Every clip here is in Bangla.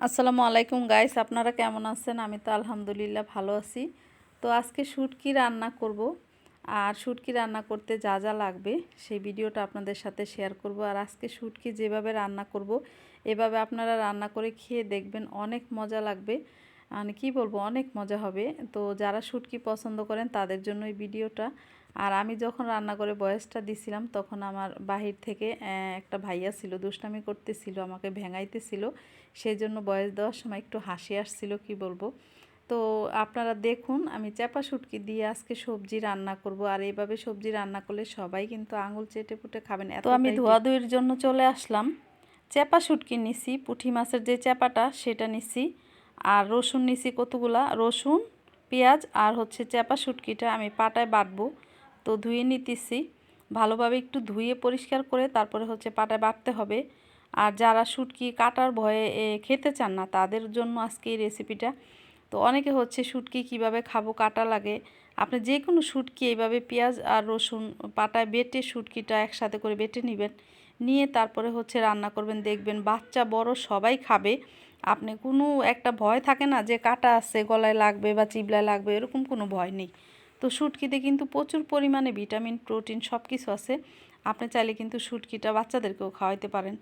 আসসালামু আলাইকুম গাইস, আপনারা কেমন আছেন? আমি তো আলহামদুলিল্লাহ ভালো আছি। তো আজকে শুটকি রান্না করব। আর শুটকি রান্না করতে যা যা লাগবে সেই ভিডিওটা আপনাদের সাথে শেয়ার করব। আর আজকে শুটকি যেভাবে রান্না করব এভাবে আপনারা রান্না করে খেয়ে দেখবেন, অনেক মজা লাগবে। মানে কি বলবো, অনেক মজা হবে। তো যারা শুটকি পছন্দ করেন তাদের জন্য এই ভিডিওটা। আর আমি যখন রান্না করে বয়সটা দিছিলাম তখন আমার বাহির থেকে একটা ভাইয়া ছিল, দুষ্টামি করতেছিল, আমাকে ভেঙাইতেছিল। সেই জন্য বয়স দেওয়ার সময় একটু হাসি আসছিল, কি বলবো। তো আপনারা দেখুন, আমি চাপা শুটকি দিয়ে আজকে সবজি রান্না করব। আর এইভাবে সবজি রান্না করলে সবাই কিন্তু আঙুল চেটে পুটে খাবেন। তো আমি ধোয়াধুয়ির জন্য চলে আসলাম। চাপা শুটকি নিছি, পুঁটি মাছের যে চাপাটা সেটা নিছি। আর রসুন নিছি কতগুলা, রসুন, পেঁয়াজ আর হচ্ছে চাপা শুটকিটা আমি পাটায় বাটবো। তো ধুয়ে নিতেছি ভালোভাবে, একটু ধুয়ে পরিষ্কার করে তারপরে হচ্ছে পাটায় বাটতে হবে। আর যারা শুটকি কাটার ভয়ে খেতে চান না তাদের জন্য আজকে এই রেসিপিটা। তো অনেকে হচ্ছে শুটকি কিভাবে খাবো, কাটা লাগে। আপনি যে কোনো শুটকি এইভাবে পেঁয়াজ আর রসুন পাটায় বেটে শুটকিটা একসাথে করে বেটে নেবেন, নিয়ে তারপরে হচ্ছে রান্না করবেন, দেখবেন বাচ্চা বড় সবাই খাবে। আপনি কোনো একটা ভয় থাকে না যে কাটা আছে গলায় লাগবে বা চিবলায় লাগবে, এরকম কোনো ভয় নেই। তো শুটকিতে কিন্তু প্রচুর পরিমাণে ভিটামিন, প্রোটিন সব কিছু আছে। আপনি চাইলে কিন্তু শুটকিটা বাচ্চাদেরকেও খাওয়াইতে পারেন।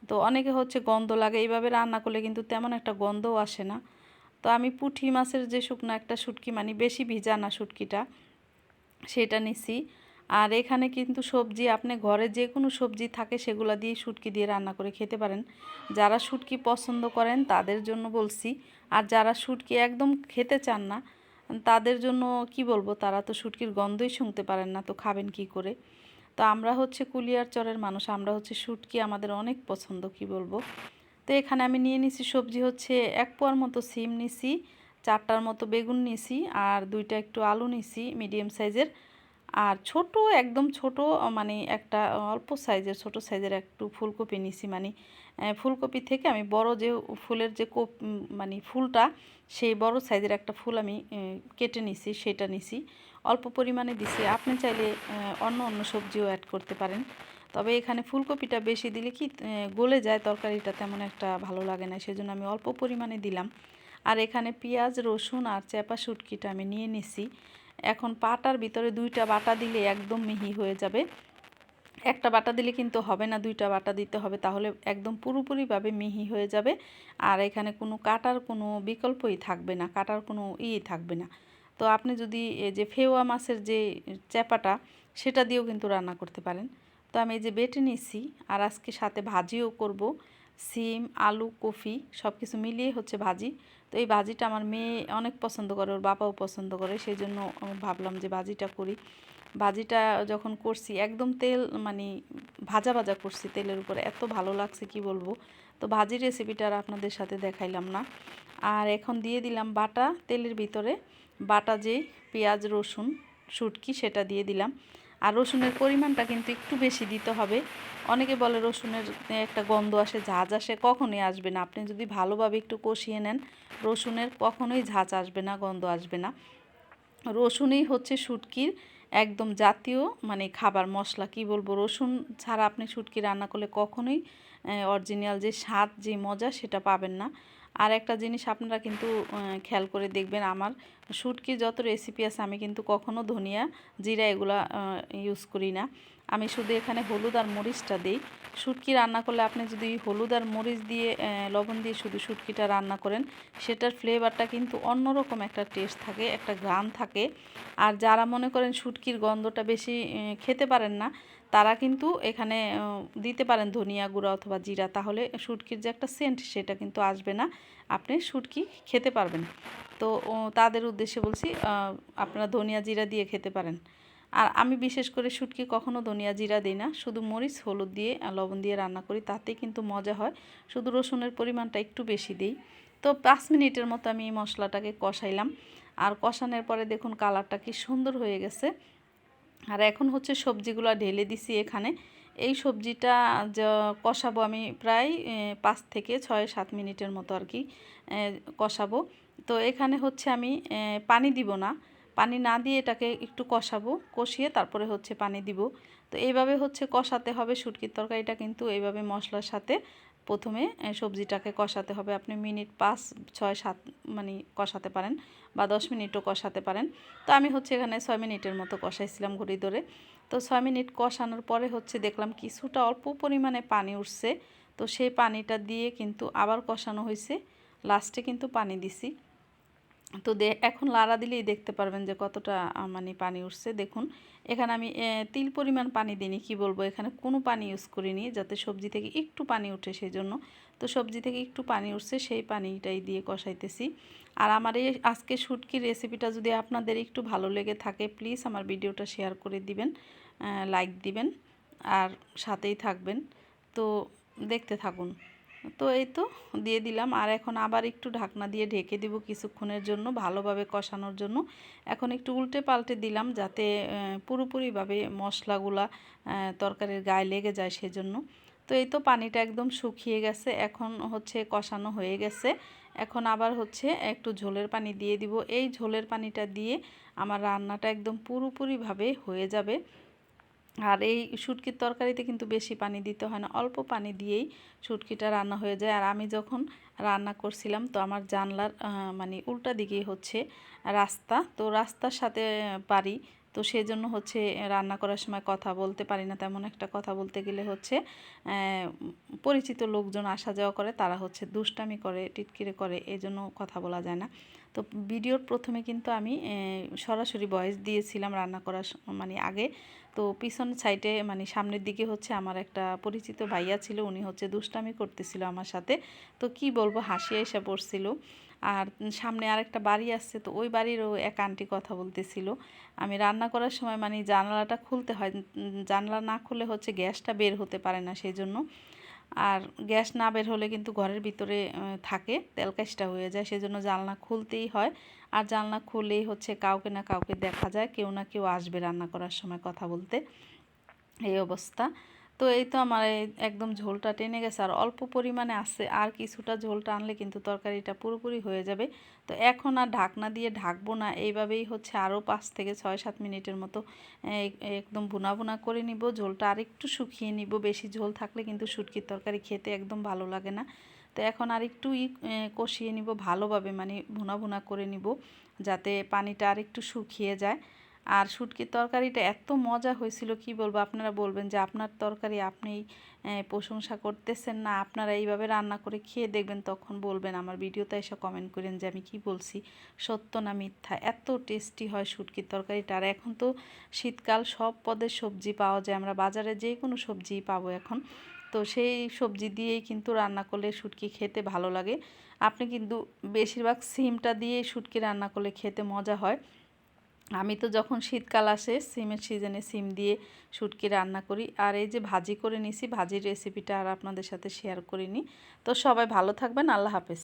তো অনেকে হচ্ছে গন্ধ লাগে, এইভাবে রান্না করলে কিন্তু তেমন একটা গন্ধও আসে না। তো আমি পুঁটি মাছের যে শুকনো একটা শুটকি, মানে বেশি ভিজা না শুটকিটা, সেটা নিছি। আর এখানে কিন্তু সবজি আপনি ঘরে যে কোনো সবজি থাকে সেগুলো দিয়ে শুটকি দিয়ে রান্না করে খেতে পারেন। যারা শুটকি পছন্দ করেন তাদের জন্য বলছি। আর যারা শুটকি একদম খেতে চান না তাদের জন্য কি বলবো, তারা তো শুটকির গন্ধই শুনতে পারেন না, তো খাবেন কি করে। তো আমরা হচ্ছে কুলিয়ার চরের মানুষ, আমরা হচ্ছে শুটকি আমাদের অনেক পছন্দ, কি বলবো। তো এখানে আমি নিয়ে নিছি সবজি হচ্ছে 1 পোয়ার মতো সিম নিছি, 4টার মতো বেগুন নিছি, আর 2টা একটু আলু নিছি মিডিয়াম সাইজের। আর ছোট, একদম ছোট, মানে একটা অল্প সাইজের, ছোট সাইজের একটু ফুলকপি নিছি। মানে ফুলকপি থেকে আমি বড় যে ফুলের যে মানে ফুলটা, সেই বড় সাইজের একটা ফুল আমি কেটে নিছি, সেটা নিছি। অল্প পরিমাণে দিছি, আপনি চাইলে অন্য অন্য সবজিও অ্যাড করতে পারেন। তবে এখানে ফুলকপিটা বেশি দিলে কি গলে যায়, তরকারিটা তেমন একটা ভালো লাগে না, সেজন্য আমি অল্প পরিমাণে দিলাম। আর এখানে পেঁয়াজ, রসুন আর চাপা শুটকিটা আমি নিয়ে নিছি। এখন পাটার ভিতরে 2টা বাটা দিলে একদম মিহি হয়ে যাবে। একটা বাটা দিলে কিন্তু হবে না, 2টা বাটা দিতে হবে, তাহলে একদম পুরোপুরিভাবে মিহি হয়ে যাবে। আর এখানে কোনো কাটার কোনো বিকল্পই থাকবে না, কাটার কোনো থাকবে না। তো আপনি যদি এই যে ফেওয়া মাছের যে চ্যাপাটা, সেটা দিয়েও কিন্তু রান্না করতে পারেন। তো আমি এই যে বেটে নিছি, আর আজকে সাথে ভাজিও করব। সিম, আলু, কফি সব কিছু মিলিয়ে হচ্ছে ভাজি। তো এই ভাজিটা আমার মেয়ে অনেক পছন্দ করে, ওর বাবাও পছন্দ করে, সেই জন্য ভাবলাম যে ভাজিটা করি। ভাজিটা যখন করছি একদম তেল, মানে ভাজা ভাজা করছি তেলের উপরে, এত ভালো লাগছে কি বলবো। তো ভাজির রেসিপিটা আর আপনাদের সাথে দেখাইলাম না। আর এখন দিয়ে দিলাম বাটা তেলের ভিতরে, বাটা যে পেঁয়াজ, রসুন, শুটকি সেটা দিয়ে দিলাম। আর রসুনের পরিমাণটা কিন্তু একটু বেশি দিতে হবে। অনেকে বলে রসুনের একটা গন্ধ আসে, ঝাঁঝ আসে, কখনোই আসবে না। আপনি যদি ভালোভাবে একটু কষিয়ে নেন, রসুনের কখনোই ঝাঁঝ আসবে না, গন্ধ আসবে না। রসুনই হচ্ছে শুটকির একদম জাতীয় মানে খাবার মশলা, কি বলবো। রসুন ছাড়া আপনি শুটকি রান্না করলে কখনোই অরিজিনাল যে স্বাদ, যে মজা, সেটা পাবেন না। আর একটা জিনিস আপনারা কিন্তু খেয়াল করে দেখবেন, আমার শুটকির যত রেসিপি আছে আমি কিন্তু কখনো ধনিয়া, জিরা এগুলা ইউজ করি না। আমি শুধু এখানে হলুদ আর মরিচটা দিই। শুটকি রান্না করলে আপনি যদি হলুদ আর মরিচ দিয়ে লবণ দিয়ে শুধু শুটকিটা রান্না করেন, সেটার ফ্লেভারটা কিন্তু অন্যরকম একটা টেস্ট থাকে, একটা ঘ্রাণ থাকে। আর যারা মনে করেন শুটকির গন্ধটা বেশি খেতে পারেন না, তারা কিন্তু এখানে দিতে পারেন ধনিয়া গুঁড়া অথবা জিরা, তাহলে শুটকির যে একটা সেন্ট সেটা কিন্তু আসবে না, আপনি শুটকি খেতে পারবেন। তো তাদের উদ্দেশ্যে বলছি, আপনারা ধনিয়া জিরা দিয়ে খেতে পারেন। আর আমি বিশেষ করে শুটকি কখনো ধনিয়া জিরা দিই না, শুধু মরিচ, হলুদ দিয়ে লবণ দিয়ে রান্না করি, তাতেই কিন্তু মজা হয়। শুধু রসুনের পরিমাণটা একটু বেশি দিই। তো 5 মিনিটের মতো আমি এই মশলাটাকে কষাইলাম। আর কষানোর পরে দেখুন কালারটা কি সুন্দর হয়ে গেছে। আর এখন হচ্ছে সবজিগুলো ঢেলে দিছি এখানে। এই সবজিটা কষাবো আমি প্রায় 5 থেকে 6-7 মিনিটের মতো আর কি কষাবো। তো এখানে হচ্ছে আমি পানি দিব না, পানি না দিয়ে এটাকে একটু কষাবো, কষিয়ে তারপরে হচ্ছে পানি দিব। তো এইভাবে হচ্ছে কষাতে হবে শুটকির তরকারিটা, কিন্তু এইভাবে মশলার সাথে প্রথমে সবজিটাকে কষাতে হবে। আপনি মিনিট 5, 6, 7 মানে কষাতে পারেন বা 10 মিনিটও কষাতে পারেন। তো আমি হচ্ছে এখানে 6 মিনিটের মতো কষাইছিলাম ঘড়ি ধরে। তো 6 মিনিট কষানোর পরে হচ্ছে দেখলাম কিছুটা অল্প পরিমাণে পানি উঠছে। তো সেই পানিটা দিয়ে কিন্তু আবার কষানো হয়েছে, লাস্টে কিন্তু পানি দিছি। তো এখন লাড়া দিলেই দেখতে পারবেন যে কতটা মানে পানি উঠছে। দেখুন এখানে আমি তিল পরিমাণ পানি দিইনি, কি বলবো, এখানে কোনো পানি ইউজ করিনি, যাতে সবজি থেকে একটু পানি উঠে সেই জন্য। তো সবজি থেকে একটু পানি উঠছে, সেই পানিটাই দিয়ে কষাইতেছি। আর আমার এই আজকে শুটকির রেসিপিটা যদি আপনাদের একটু ভালো লেগে থাকে, প্লিজ আমার ভিডিওটা শেয়ার করে দিবেন, লাইক দিবেন আর সাথেই থাকবেন। তো দেখতে থাকুন। তো এই তো দিয়ে দিলাম, আর এখন আবার একটু ঢাকনা দিয়ে ঢেকে দিব কিছুক্ষণের জন্য, ভালোভাবে কষানোর জন্য। এখন একটু উল্টে পাল্টে দিলাম যাতে পুরোপুরিভাবে মশলাগুলা তরকারির গায়ে লেগে যায় সেজন্য। তো এই তো পানিটা একদম শুকিয়ে গেছে, এখন হচ্ছে কষানো হয়ে গেছে। এখন আবার হচ্ছে একটু ঝোলের পানি দিয়ে দিব। এই ঝোলের পানিটা দিয়ে আমার রান্নাটা একদম পুরোপুরিভাবে হয়ে যাবে। আর এই শুটকির তরকারিতে কিন্তু বেশি পানি দিতে হয় না, অল্প পানি দিয়েই শুটকিটা রান্না হয়ে যায়। আর আমি যখন রান্না করছিলাম, তো আমার জানলার মানে উল্টা দিকেই হচ্ছে রাস্তা, তো রাস্তার সাথে বাড়ি। তো সেজন্য হচ্ছে রান্না করার সময় কথা বলতে পারি না তেমন একটা। কথা বলতে গেলে হচ্ছে পরিচিত লোকজন আসা যাওয়া করে, তারা হচ্ছে দুষ্টামি করে, টিটকিরি করে, এই জন্য কথা বলা যায় না। তো ভিডিওর প্রথমে কিন্তু আমি সরাসরি ভয়েস দিয়েছিলাম রান্না করার মানে আগে। তো পিছনের সাইডে মানে সামনের দিকে হচ্ছে আমার একটা পরিচিত ভাইয়া ছিল, উনি হচ্ছে দুষ্টামি করতেছিল আমার সাথে। তো কি বলবো, হাসি এসে পড়ছিল। আর সামনে আরেকটা বাড়ি আসছে, তো ওই বাড়িরও এক আন্টি কথা বলতেছিল। আমি রান্না করার সময় মানে জানালাটা খুলতে হয়, জানলা না খুলে হচ্ছে গ্যাসটা বের হতে পারে না সেই জন্য। আর গ্যাস না বের হলে কিন্তু ঘরের ভিতরে থাকে, তেলকাশটা হয়ে যায়, সেজন্য জানলা খুলতেই হয়। আর জানলা খুলেই হচ্ছে কাউকে না কাউকে দেখা যায়, কেউ না কেউ আসবে রান্না করার সময় কথা বলতে, এই অবস্থা। তো এই তো আমার একদম ঝোলটা টেনে গেছে, আর অল্প পরিমাণে আছে, আর কিছুটা ঝোলটা আনলে কিন্তু তরকারিটা পুরোপুরি হয়ে যাবে। তো এখন আর ঢাকনা দিয়ে ঢাকবো না, এইভাবেই হচ্ছে আরও 5 থেকে 6-7 মিনিটের মতো একদম ভুনা ভুনা করে নিব। ঝোলটা আর একটু শুকিয়ে নিব, বেশি ঝোল থাকলে কিন্তু শুটকির তরকারি খেতে একদম ভালো লাগে না। তো এখন আর একটু কষিয়ে নিব ভালোভাবে, মানে ভুনা ভুনা করে নিব যাতে পানিটা আর একটু শুকিয়ে যায়। আর শুটকির তরকারিটা এত মজা হয়েছিল, কি বলবো, আপনারা বলবেন যে আপনার তরকারি আপনি প্রশংসা করতেছেন না, আপনারা এইভাবে রান্না করে খেয়ে দেখবেন, তখন বলবেন, আমার ভিডিওতে এসে কমেন্ট করেন যে আমি কি বলছি সত্য না মিথ্যা। এত টেস্টি হয় শুটকির তরকারিটা। আর এখন তো শীতকাল, সব পদের সবজি পাওয়া যায়, আমরা বাজারে যে কোনো সবজিই পাবো এখন। তো সেই সবজি দিয়েই কিন্তু রান্না করলে শুটকি খেতে ভালো লাগে। আপনি কিন্তু বেশিরভাগ সিমটা দিয়েই শুটকি রান্না করলে খেতে মজা হয়। আমি তো যখন শীতকাল আসে সিমের সিজনে সিম দিয়ে শুটকি রান্না করি। আর এই যে ভাজি করে নিছি, ভাজির রেসিপিটা আর আপনাদের সাথে শেয়ার করিনি। তো সবাই ভালো থাকবেন, আল্লাহ হাফেজ।